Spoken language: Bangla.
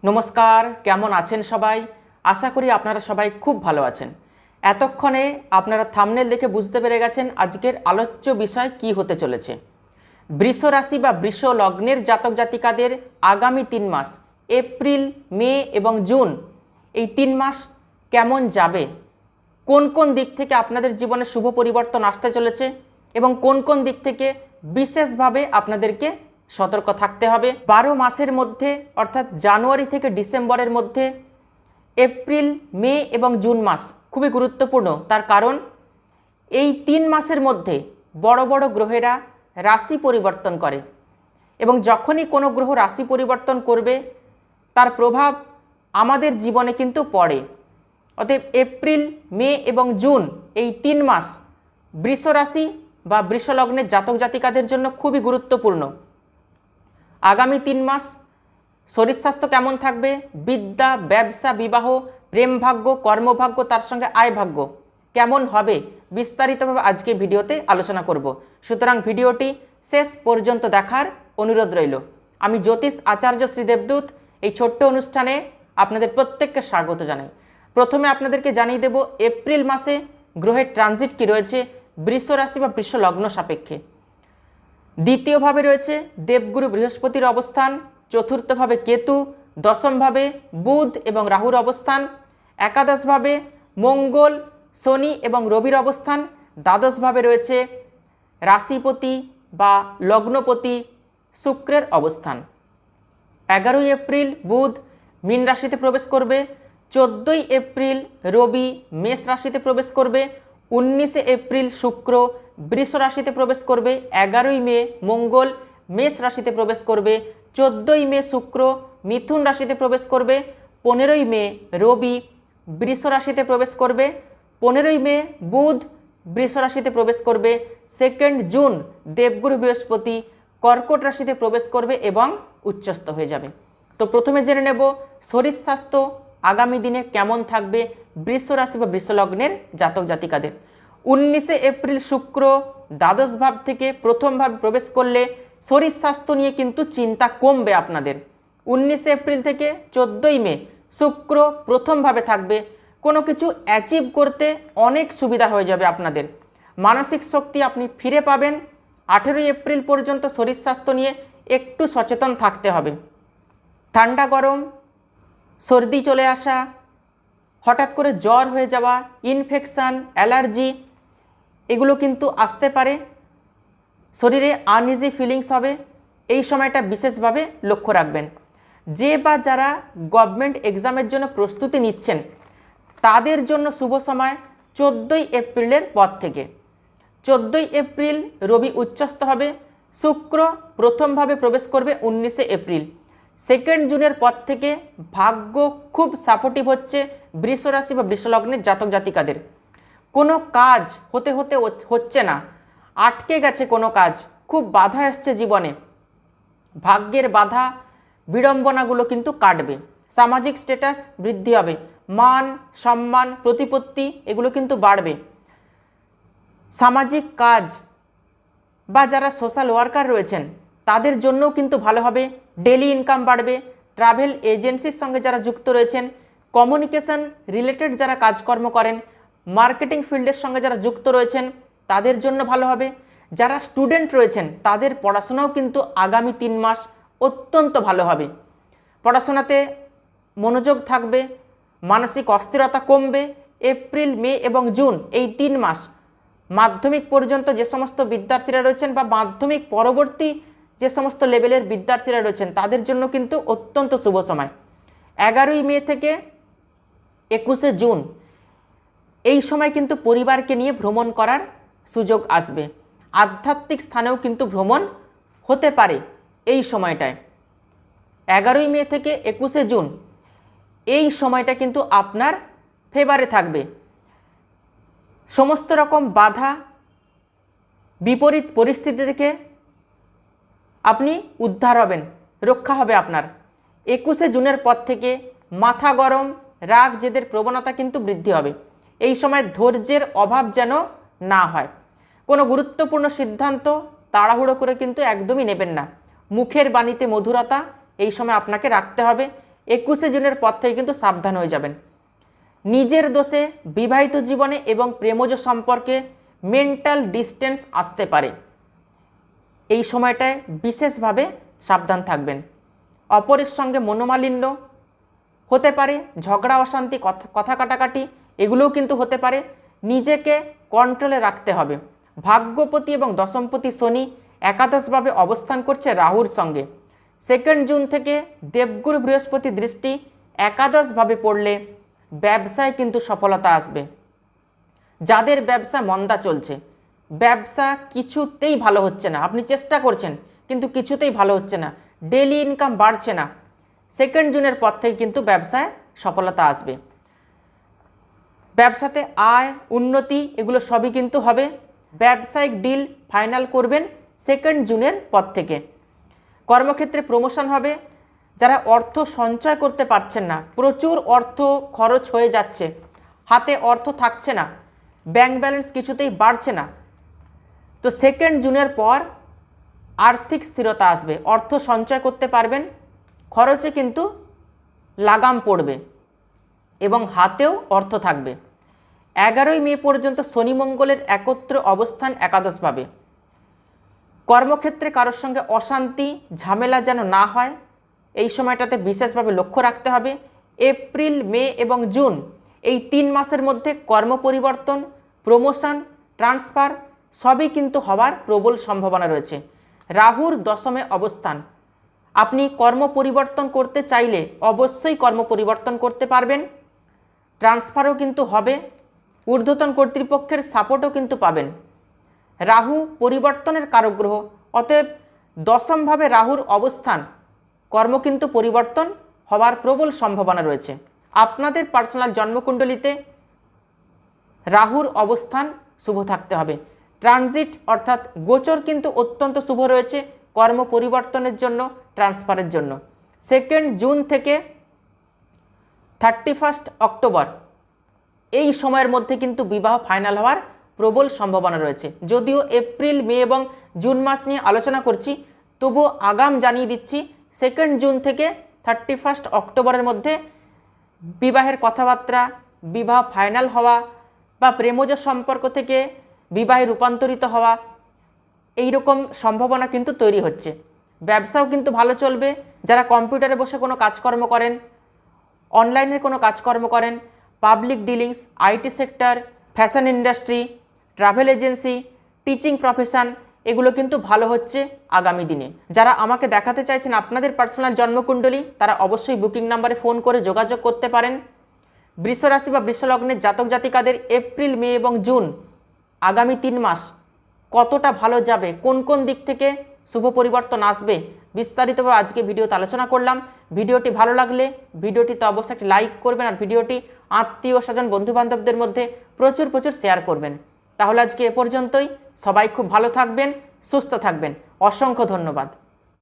নমস্কার, কেমন আছেন সবাই? আশা করি আপনারা সবাই খুব ভালো আছেন। এতক্ষণে আপনারা থাম্বনেল দেখে বুঝতে পেরে গেছেন আজকের আলোচ্য বিষয় কি হতে চলেছে। বৃষ রাশি বা বৃষ লগ্নের জাতক জাতিকাদের আগামী 3 মাস এপ্রিল, মে এবং জুন এই 3 মাস কেমন যাবে, কোন কোন দিক থেকে আপনাদের জীবনে শুভ পরিবর্তন আসতে চলেছে এবং কোন কোন দিক থেকে বিশেষভাবে আপনাদেরকে সতর্ক থাকতে হবে। 12 মাসের মধ্যে অর্থাৎ জানুয়ারি থেকে ডিসেম্বরের মধ্যে এপ্রিল, মে এবং জুন মাস খুবই গুরুত্বপূর্ণ। তার কারণ এই 3 মাসের মধ্যে বড় বড় গ্রহেরা রাশি পরিবর্তন করে এবং যখনই কোনো গ্রহ রাশি পরিবর্তন করবে তার প্রভাব আমাদের জীবনে কিন্তু পড়ে। অতএব এপ্রিল, মে এবং জুন এই 3 মাস বৃষ রাশি বা বৃষ লগ্নের জাতক জাতিকাদের জন্য খুবই গুরুত্বপূর্ণ। আগামী 3 মাস শরীর স্বাস্থ্য কেমন থাকবে, বিদ্যা, ব্যবসা, বিবাহ, প্রেম ভাগ্য, কর্মভাগ্য, তার সঙ্গে আয় ভাগ্য কেমন হবে বিস্তারিতভাবে আজকে ভিডিওতে আলোচনা করব। সুতরাং ভিডিওটি শেষ পর্যন্ত দেখার অনুরোধ রইল। আমি জ্যোতিষ আচার্য শ্রী দেবদূত এই ছোট্ট অনুষ্ঠানে আপনাদের প্রত্যেককে স্বাগত জানাই। প্রথমে আপনাদেরকে জানিয়ে দেব এপ্রিল মাসে গ্রহের ট্রানজিট কি রয়েছে বৃষ রাশি বা বৃষ লগ্ন সাপেক্ষে। দ্বিতীয়ভাবে রয়েছে দেবগুরু বৃহস্পতির অবস্থান, চতুর্থভাবে কেতু, দশমভাবে বুধ এবং রাহুর অবস্থান, একাদশভাবে মঙ্গল, শনি এবং রবির অবস্থান, দ্বাদশভাবে রয়েছে রাশিপতি বা লগ্নপতি শুক্রের অবস্থান। 11ই এপ্রিল বুধ মীন রাশিতে প্রবেশ করবে, 14ই এপ্রিল রবি মেষ রাশিতে প্রবেশ করবে, 19শে এপ্রিল শুক্র বৃষ রাশিতে প্রবেশ করবে, 11ই মে মঙ্গল মেষ রাশিতে প্রবেশ করবে, 14ই মে শুক্র মিথুন রাশিতে প্রবেশ করবে, 15ই মে রবি বৃষ রাশিতে প্রবেশ করবে, 15ই মে বুধ বৃষ রাশিতে প্রবেশ করবে, 2 জুন দেবগুরু বৃহস্পতি কর্কট রাশিতে প্রবেশ করবে এবং উচ্চস্থ হয়ে যাবে। তো প্রথমে জেনে নেব শরীর স্বাস্থ্য আগামী দিনে কেমন থাকবে বৃষ রাশি বা বৃষ লগ্নের জাতক জাতিকাদের। 19শে এপ্রিল শুক্র দ্বাদশ ভাব থেকে প্রথম ভাবে প্রবেশ করলে শরীর স্বাস্থ্য নিয়ে কিন্তু চিন্তা কমবে আপনাদের। 19শে এপ্রিল থেকে 14ই মে শুক্র প্রথমভাবে থাকবে, কোনো কিছু অ্যাচিভ করতে অনেক সুবিধা হয়ে যাবে আপনাদের, মানসিক শক্তি আপনি ফিরে পাবেন। 18ই এপ্রিল পর্যন্ত শরীর স্বাস্থ্য নিয়ে একটু সচেতন থাকতে হবে। ঠান্ডা গরম, সর্দি চলে আসা, হঠাৎ করে জ্বর হয়ে যাওয়া, ইনফেকশান, অ্যালার্জি এগুলো কিন্তু আসতে পারে। শরীরে আনইজি ফিলিংস হবে, এই সময়টা বিশেষভাবে লক্ষ্য রাখবেন। যে বা যারা গভর্নমেন্ট এক্সামের জন্য প্রস্তুতি নিচ্ছেন তাদের জন্য শুভ সময় 14ই এপ্রিলের পর থেকে। 14ই এপ্রিল রবি উচ্চস্থ হবে, শুক্র প্রথমভাবে প্রবেশ করবে 19শে এপ্রিল। 2 জুনের পর থেকে ভাগ্য খুব সাপোর্টিভ হচ্ছে বৃষ রাশি বা বৃষ লগ্নের জাতক জাতিকাদের। কোনো কাজ হচ্ছে না, আটকে গেছে কোনো কাজ, খুব বাধা আসছে জীবনে, ভাগ্যের বাধা বিড়ম্বনাগুলো কিন্তু কাটবে। সামাজিক স্ট্যাটাস বৃদ্ধি হবে, মান সম্মান প্রতিপত্তি এগুলো কিন্তু বাড়বে। সামাজিক কাজ বা যারা সোশ্যাল ওয়ার্কার রয়েছেন তাদের জন্যও কিন্তু ভালো হবে, ডেলি ইনকাম বাড়বে। ট্রাভেল এজেন্সির সঙ্গে যারা যুক্ত রয়েছেন, কমিউনিকেশন রিলেটেড যারা কাজকর্ম করেন, মার্কেটিং ফিল্ডের সঙ্গে যারা যুক্ত রয়েছেন তাদের জন্য ভালো হবে। যারা স্টুডেন্ট রয়েছেন তাদের পড়াশোনাও কিন্তু আগামী 3 মাস অত্যন্ত ভালো হবে, পড়াশোনাতে মনোযোগ থাকবে, মানসিক অস্থিরতা কমবে। এপ্রিল, মে এবং জুন এই 3 মাস মাধ্যমিক পর্যন্ত যে সমস্ত বিদ্যার্থীরা রয়েছেন বা মাধ্যমিক পরবর্তী যে সমস্ত লেভেলের বিদ্যার্থীরা রয়েছেন তাদের জন্য কিন্তু অত্যন্ত শুভ সময়। 11ই মে থেকে 21শে জুন এই সময় কিন্তু পরিবারকে নিয়ে ভ্রমণ করার সুযোগ আসবে, আধ্যাত্মিক স্থানেও কিন্তু ভ্রমণ হতে পারে এই সময়টায়। 11ই মে থেকে 21শে জুন এই সময়টা কিন্তু আপনার ফেভারে থাকবে। সমস্ত রকম বাধা বিপরীত পরিস্থিতি থেকে আপনি উদ্ধার হবেন, রক্ষা হবে আপনার। 21শে জুনের পর থেকে মাথা গরম, রাগ জেদের প্রবণতা কিন্তু বৃদ্ধি হবে। এই সময় ধৈর্যের অভাব যেন না হয়, কোনো গুরুত্বপূর্ণ সিদ্ধান্ত তাড়াহুড়ো করে কিন্তু একদমই নেবেন না। মুখের বাণীতে মধুরতা এই সময় আপনাকে রাখতে হবে 21শে জুনের পর থেকে কিন্তু সাবধান হয়ে যাবেন। নিজের দোষে বিবাহিত জীবনে এবং প্রেমজ সম্পর্কে মেন্টাল ডিস্টেন্স আসতে পারে। এই সময়টায় বিশেষভাবে সাবধান থাকবেন। অপরের সঙ্গে মনোমালিন্য হতে পারে, ঝগড়া অশান্তি, কথা কাটাকাটি এগুলোও কিন্তু হতে পারে। নিজেকে কন্ট্রোলে রাখতে হবে। ভাগ্যপতি এবং দশমপতি শনি একাদশভাবে অবস্থান করছে রাহুর সঙ্গে। 2 জুন থেকে দেবগুরু বৃহস্পতি দৃষ্টি একাদশভাবে পড়লে ব্যবসায় কিন্তু সফলতা আসবে। যাদের ব্যবসা মন্দা চলছে, ব্যবসা কিছুতেই ভালো হচ্ছে না, আপনি চেষ্টা করছেন কিন্তু কিছুতেই ভালো হচ্ছে না, ডেইলি ইনকাম বাড়ছে না, 2 জুনের পর থেকে কিন্তু ব্যবসায় সফলতা আসবে। ব্যবসাতে আয় উন্নতি এগুলো সবই কিন্তু হবে। ব্যবসায়িক ডিল ফাইনাল করবেন 2 জুনের পর থেকে। কর্মক্ষেত্রে প্রমোশন হবে। যারা অর্থ সঞ্চয় করতে পারছেন না, প্রচুর অর্থ খরচ হয়ে যাচ্ছে, হাতে অর্থ থাকছে না, ব্যাংক ব্যালেন্স কিছুতেই বাড়ছে না, তো 2 জুনের পর আর্থিক স্থিরতা আসবে, অর্থ সঞ্চয় করতে পারবেন, খরচে কিন্তু লাগাম পড়বে এবং হাতেও অর্থ থাকবে। 11ই মে পর্যন্ত শনি মঙ্গলের একত্র অবস্থান একাদশভাবে। কর্মক্ষেত্রে কারোর সঙ্গে অশান্তি ঝামেলা যেন না হয়, এই সময়টাতে বিশেষভাবে লক্ষ্য রাখতে হবে। এপ্রিল, মে এবং জুন এই 3 মাসের মধ্যে কর্ম পরিবর্তন, প্রমোশন, ট্রান্সফার সবই কিন্তু হওয়ার প্রবল সম্ভাবনা রয়েছে। রাহুর দশমে অবস্থান, আপনি কর্ম পরিবর্তন করতে চাইলে অবশ্যই কর্ম পরিবর্তন করতে পারবেন, ট্রান্সফারও কিন্তু হবে, ঊর্ধ্বতন কর্তৃপক্ষের সাপোর্টও কিন্তু পাবেন। রাহু পরিবর্তনের কারক গ্রহ, অতএব দশমভাবে রাহুর অবস্থান, কর্ম কিন্তু পরিবর্তন হওয়ার প্রবল সম্ভাবনা রয়েছে। আপনাদের পার্সোনাল জন্মকুণ্ডলিতে রাহুর অবস্থান শুভ থাকতে হবে। ট্রানজিট অর্থাৎ গোচর কিন্তু অত্যন্ত শুভ রয়েছে কর্ম পরিবর্তনের জন্য, ট্রান্সফারের জন্য। 2 জুন থেকে 31 অক্টোবর এই সময়ের মধ্যে কিন্তু বিবাহ ফাইনাল হওয়ার প্রবল সম্ভাবনা রয়েছে। যদিও এপ্রিল, মে এবং জুন মাস নিয়ে আলোচনা করছি, তবুও আগাম জানিয়ে দিচ্ছি 2 জুন থেকে 31 অক্টোবরের মধ্যে বিবাহের কথাবার্তা, বিবাহ ফাইনাল হওয়া বা প্রেমজ সম্পর্ক থেকে বিবাহে রূপান্তরিত হওয়া এই রকম সম্ভাবনা কিন্তু তৈরি হচ্ছে। ব্যবসাও কিন্তু ভালো চলবে। যারা কম্পিউটারে বসে কোনো কাজকর্ম করেন, অনলাইনে কোনো কাজকর্ম করেন, public dealings, IT sector, fashion industry, travel agency, teaching profession এগুলো কিন্তু ভালো হচ্ছে আগামী দিনে। যারা আমাকে দেখাতে চাইছেন আপনাদের পার্সোনাল জন্মকুণ্ডলী, তারা অবশ্যই বুকিং নাম্বারে ফোন করে যোগাযোগ করতে পারেন। বৃষ রাশি বা বৃষ লগ্নের জাতক জাতিকাদের এপ্রিল, মে এবং জুন আগামী 3 মাস কতটা ভালো যাবে, কোন কোন দিক থেকে শুভ পরিবর্তন আসবে, বিস্তারিতভাবে আজকে ভিডিওতে আলোচনা করলাম। ভিডিওটি ভালো লাগলে ভিডিওটিতে অবশ্যই একটি লাইক করবেন আর ভিডিওটি আত্মীয় স্বজন বন্ধুবান্ধবদের মধ্যে প্রচুর শেয়ার করবেন। তাহলে আজকে এ পর্যন্তই। সবাই খুব ভালো থাকবেন, সুস্থ থাকবেন। অসংখ্য ধন্যবাদ।